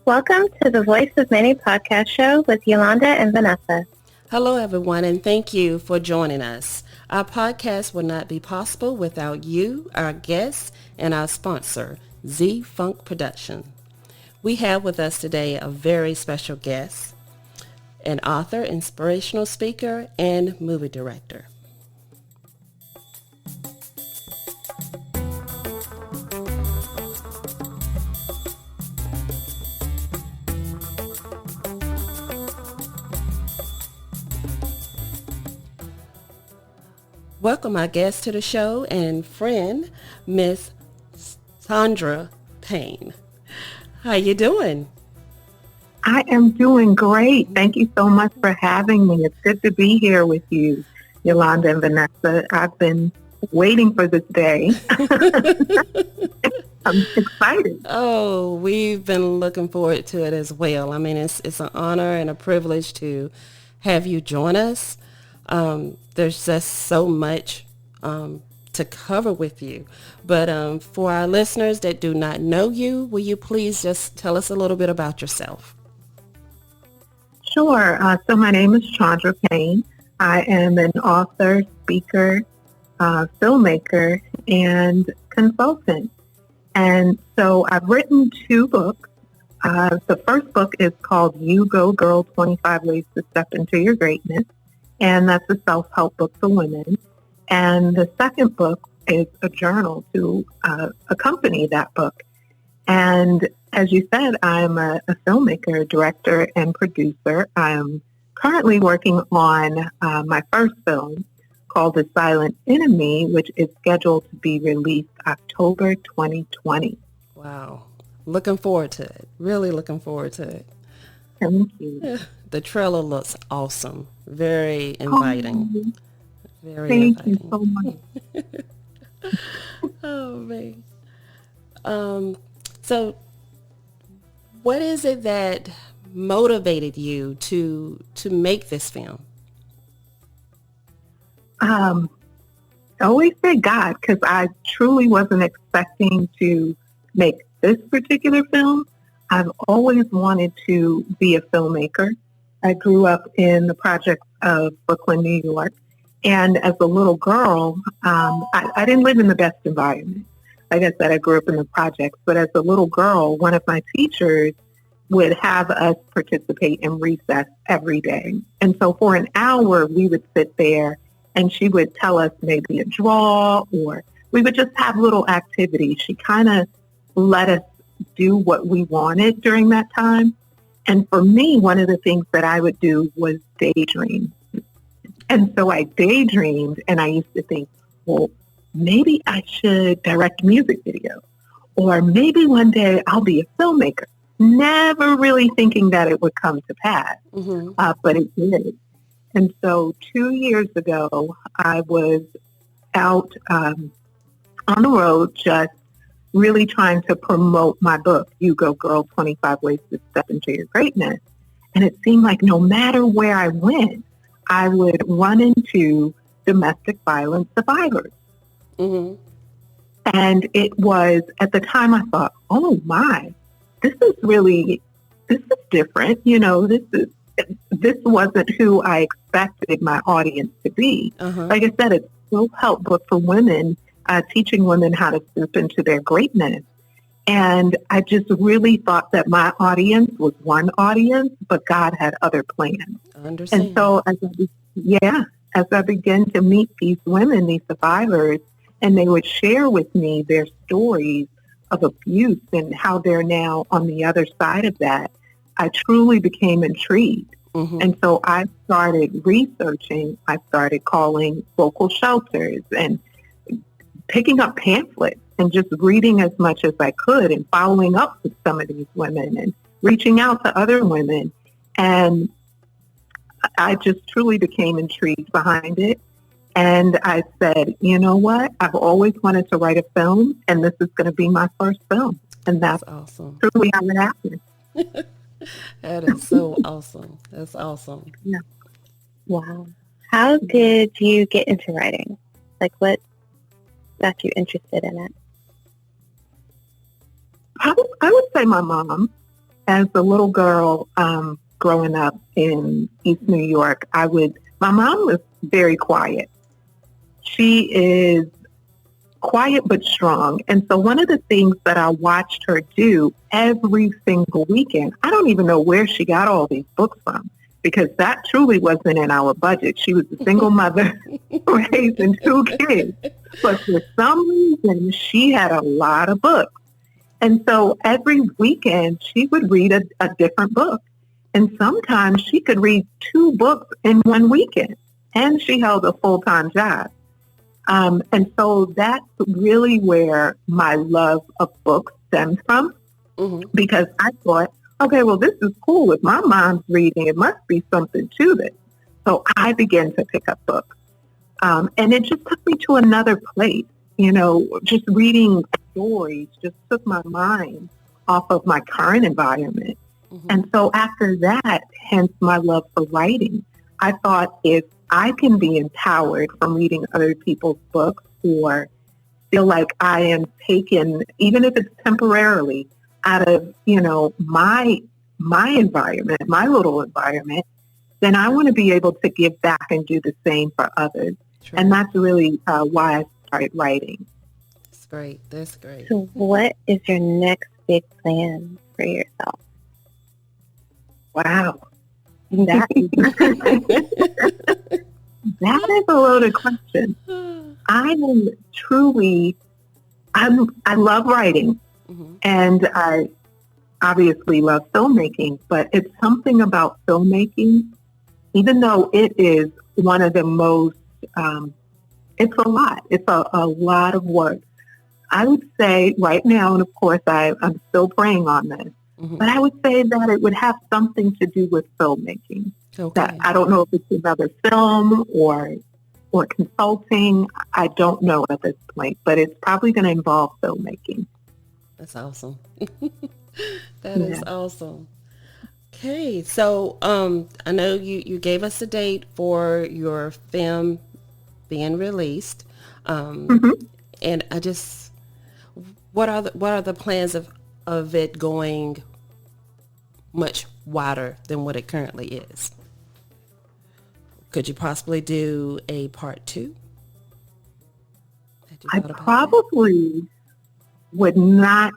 Welcome to the Voice of Many podcast show with Yolanda and Vanessa. Hello, everyone, and thank you for joining us. Our podcast would not be possible without you, our guests, and our sponsor, Z Funk Production. We have with us today a very special guest, an author, inspirational speaker, and movie director. Welcome our guest to the show and friend, Miss Chandra Payne. How you doing? I am doing great. Thank you so much for having me. It's good to be here with you, Yolanda and Vanessa. I've been waiting for this day. I'm excited. Oh, we've been looking forward to it as well. I mean, it's an honor and a privilege to have you join us. There's just so much to cover with you. But for our listeners that do not know you, will you please just tell us a little bit about yourself? Sure. So my name is Chandra Payne. I am an author, speaker, filmmaker, and consultant. And so I've written 2 books. The first book is called You Go Girl, 25 Ways to Step Into Your Greatness. And that's a self-help book for women. And the second book is a journal to accompany that book. And as you said, I'm a filmmaker, director, and producer. I'm currently working on my first film called The Silent Enemy, which is scheduled to be released October 2020. Wow. Looking forward to it. Really looking forward to it. Thank you. The trailer looks awesome. Very inviting. Very Thank inviting. you so much. Oh, man. So what is it that motivated you to make this film? I always say God, because I truly wasn't expecting to make this particular film. I've always wanted to be a filmmaker. I grew up in the projects of Brooklyn, New York. And as a little girl, I didn't live in the best environment. Like I said, I grew up in the projects. But as a little girl, one of my teachers would have us participate in recess every day. And so for an hour, we would sit there and she would tell us maybe a draw, or we would just have little activities. She kind of let us do what we wanted during that time. And for me, one of the things that I would do was daydream. And so I daydreamed, and I used to think, well, maybe I should direct music videos, or maybe one day I'll be a filmmaker. Never really thinking that it would come to pass, but it did. And so 2 years ago, I was out on the road just really trying to promote my book, You Go Girl, 25 Ways to Step Into Your Greatness. And it seemed like no matter where I went, I would run into domestic violence survivors. Mm-hmm. And it was, at the time I thought, oh my, this is different. You know, this wasn't who I expected my audience to be. Like I said, it's a self-help book for women, teaching women how to step into their greatness. And I just really thought that my audience was one audience, but God had other plans. I understand. And so as I began to meet these women, these survivors, and they would share with me their stories of abuse and how they're now on the other side of that, I truly became intrigued. And so I started researching. I started calling local shelters and picking up pamphlets and just reading as much as I could and following up with some of these women and reaching out to other women. And I just truly became intrigued behind it. And I said, you know what? I've always wanted to write a film, and this is going to be my first film. And that's awesome. Truly how it happened. That is so awesome. That's awesome. Yeah. Wow. How did you get into writing? Like, what got you interested in it? I would say my mom. as a little girl, growing up in East New York, my mom was very quiet. She is quiet but strong. And so one of the things that I watched her do every single weekend, I don't even know where she got all these books from, because that truly wasn't in our budget. She was a single mother raising 2 kids. But for some reason, she had a lot of books. And so every weekend, she would read a different book. And sometimes she could read 2 books in one weekend. And she held a full-time job. And so that's really where my love of books stems from, because I thought, okay, well, this is cool. If my mom's reading, it must be something to this. So I began to pick up books. And it just took me to another place. Just reading stories just took my mind off of my current environment. And so after that, hence my love for writing, I thought, if I can be empowered from reading other people's books, or feel like I am taken, even if it's temporarily, out of, my environment, my little environment, then I want to be able to give back and do the same for others. True. And that's really why I started writing. That's great. That's great. So what is your next big plan for yourself? Wow. That is, that is a loaded question. I love writing, and I obviously love filmmaking, but it's something about filmmaking, even though it is one of the most, it's a lot. It's a lot of work. I would say right now, and of course I'm still praying on this, but I would say that it would have something to do with filmmaking. Okay. That I don't know if it's another film or consulting. I don't know at this point, but it's probably going to involve filmmaking. That's awesome. That is awesome. Okay, so I know you gave us a date for your film being released, and I just, what are the plans of it going much wider than what it currently is? Could you possibly do a part 2? I probably would not.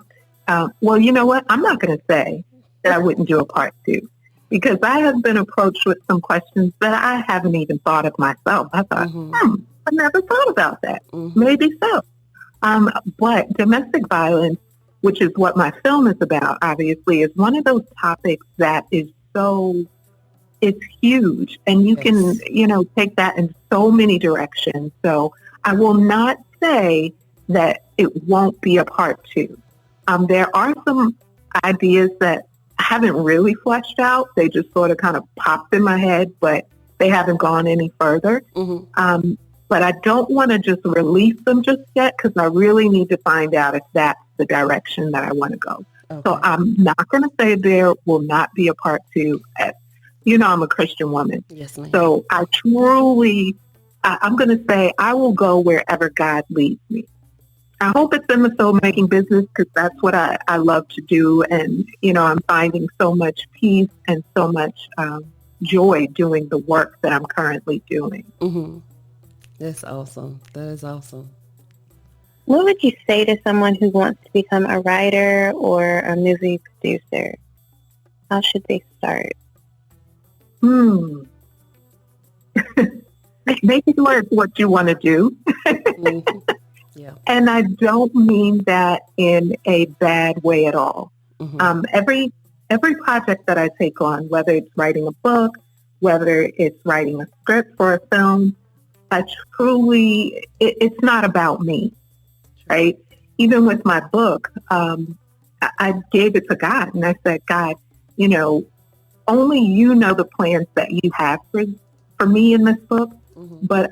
Well, you know what? I'm not going to say that I wouldn't do a part 2, because I have been approached with some questions that I haven't even thought of myself. I thought, I never thought about that. Maybe so. But domestic violence, which is what my film is about, obviously, is one of those topics that is it's huge, and you can, take that in so many directions. So I will not say that it won't be a part 2. There are some ideas that I haven't really fleshed out. They just sort of kind of popped in my head, but they haven't gone any further. But I don't want to just release them just yet, because I really need to find out if that's the direction that I want to go. Okay. So I'm not going to say there will not be a part 2. I'm a Christian woman. Yes, ma'am. So I truly, I'm going to say I will go wherever God leads me. I hope it's in the filmmaking business, because that's what I love to do. And, I'm finding so much peace and so much joy doing the work that I'm currently doing. That's awesome. That is awesome. What would you say to someone who wants to become a writer or a movie producer? How should they start? Make sure it's what you want to do. Yeah. And I don't mean that in a bad way at all. Every project that I take on, whether it's writing a book, whether it's writing a script for a film, it's not about me, right? Even with my book, I gave it to God, and I said, God, only you know the plans that you have for me in this book. But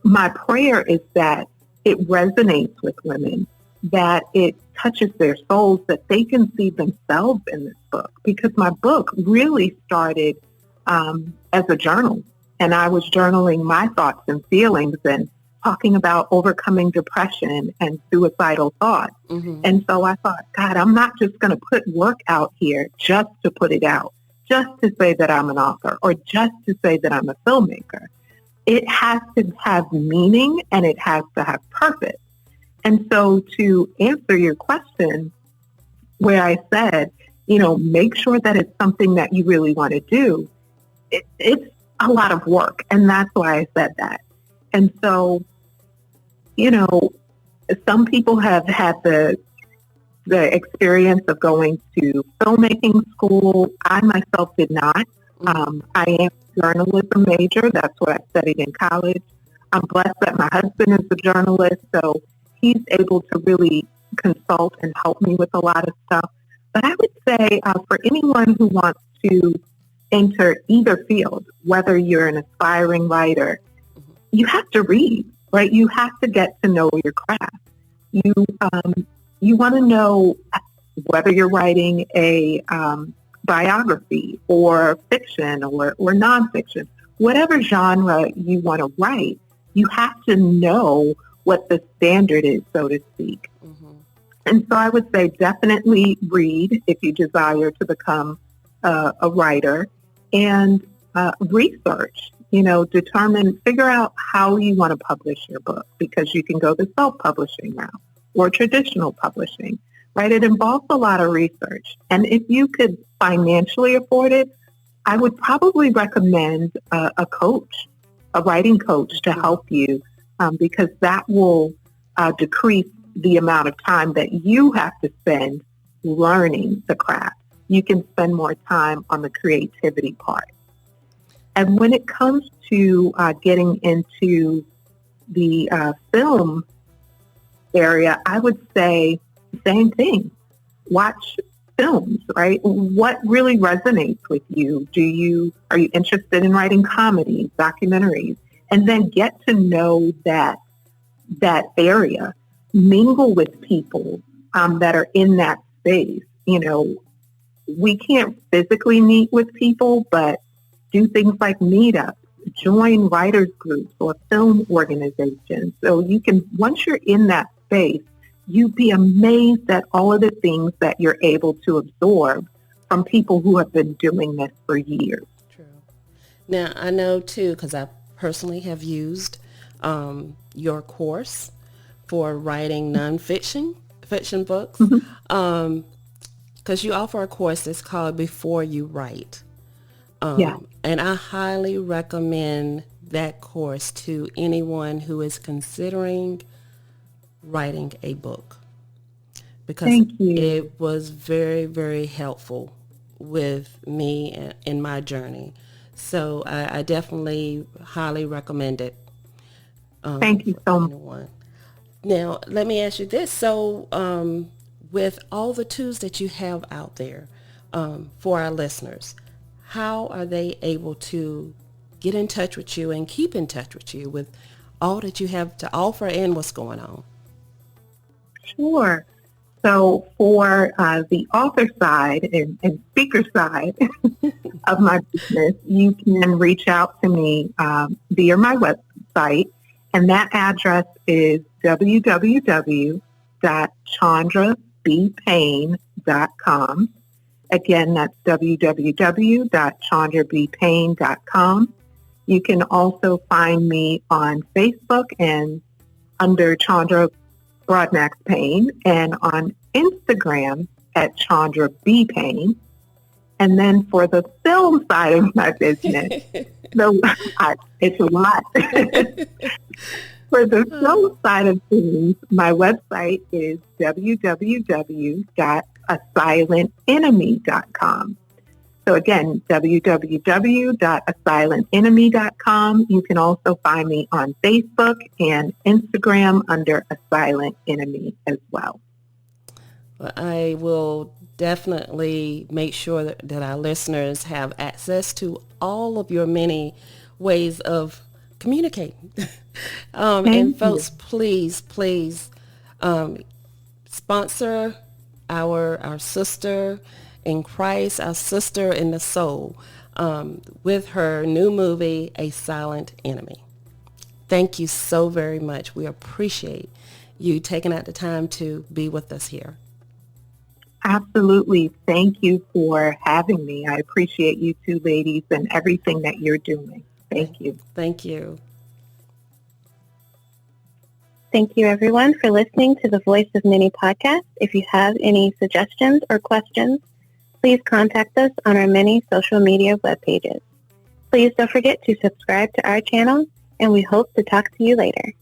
my prayer is that it resonates with women, that it touches their souls, that they can see themselves in this book. Because my book really started as a journal, and I was journaling my thoughts and feelings, and talking about overcoming depression and suicidal thoughts. Mm-hmm. And so I thought, God, I'm not just going to put work out here just to put it out, just to say that I'm an author or just to say that I'm a filmmaker. It has to have meaning and it has to have purpose. And so to answer your question, where I said, make sure that it's something that you really want to do, it's a lot of work. And that's why I said that. And so, some people have had the experience of going to filmmaking school. I myself did not. I am a journalism major. That's what I studied in college. I'm blessed that my husband is a journalist, so he's able to really consult and help me with a lot of stuff. But I would say for anyone who wants to enter either field, whether you're an aspiring writer, you have to read, right? You have to get to know your craft. You want to know whether you're writing a biography or fiction or nonfiction, whatever genre you want to write, you have to know what the standard is, so to speak. Mm-hmm. And so I would say definitely read if you desire to become a writer, and research, figure out how you want to publish your book, because you can go the self-publishing route or traditional publishing, right? It involves a lot of research. And if you could financially afford it, I would probably recommend a coach, a writing coach to help you, because that will decrease the amount of time that you have to spend learning the craft. You can spend more time on the creativity part. And when it comes to getting into the film area, I would say the same thing. Watch films, right? What really resonates with you? Are you interested in writing comedies, documentaries? And then get to know that area. Mingle with people that are in that space. We can't physically meet with people, but do things like meetups, join writers groups or film organizations. So you can, once you're in that space, you'd be amazed at all of the things that you're able to absorb from people who have been doing this for years. True. Now, I know too, because I personally have used your course for writing nonfiction books. Mm-hmm. Because you offer a course that's called Before You Write. Yeah. And I highly recommend that course to anyone who is considering writing a book, because it was very, very helpful with me in my journey. So I definitely highly recommend it. Thank you so much. Now, let me ask you this. So with all the tools that you have out there for our listeners, how are they able to get in touch with you and keep in touch with you with all that you have to offer and what's going on? Sure. So for the author side and speaker side of my business, you can reach out to me via my website, and that address is www.chandrabpayne.com. Again, that's www.chandrabpayne.com. You can also find me on Facebook and under Chandra Broadnax-Payne, and on Instagram at Chandra B. Payne. And then for the film side of my business, it's a lot. For the film side of things, my website is www.asilentenemy.com. So again, www.asilentenemy.com. You can also find me on Facebook and Instagram under A Silent Enemy as well. Well, I will definitely make sure that our listeners have access to all of your many ways of communicating. And folks, please sponsor our sister in Christ, our sister in the soul, with her new movie, A Silent Enemy. Thank you so very much. We appreciate you taking out the time to be with us here. Absolutely. Thank you for having me. I appreciate you two ladies and everything that you're doing. Thank you. Thank you. Thank you, everyone, for listening to the Voice of Many podcast. If you have any suggestions or questions, please contact us on our many social media web pages. Please don't forget to subscribe to our channel, and we hope to talk to you later.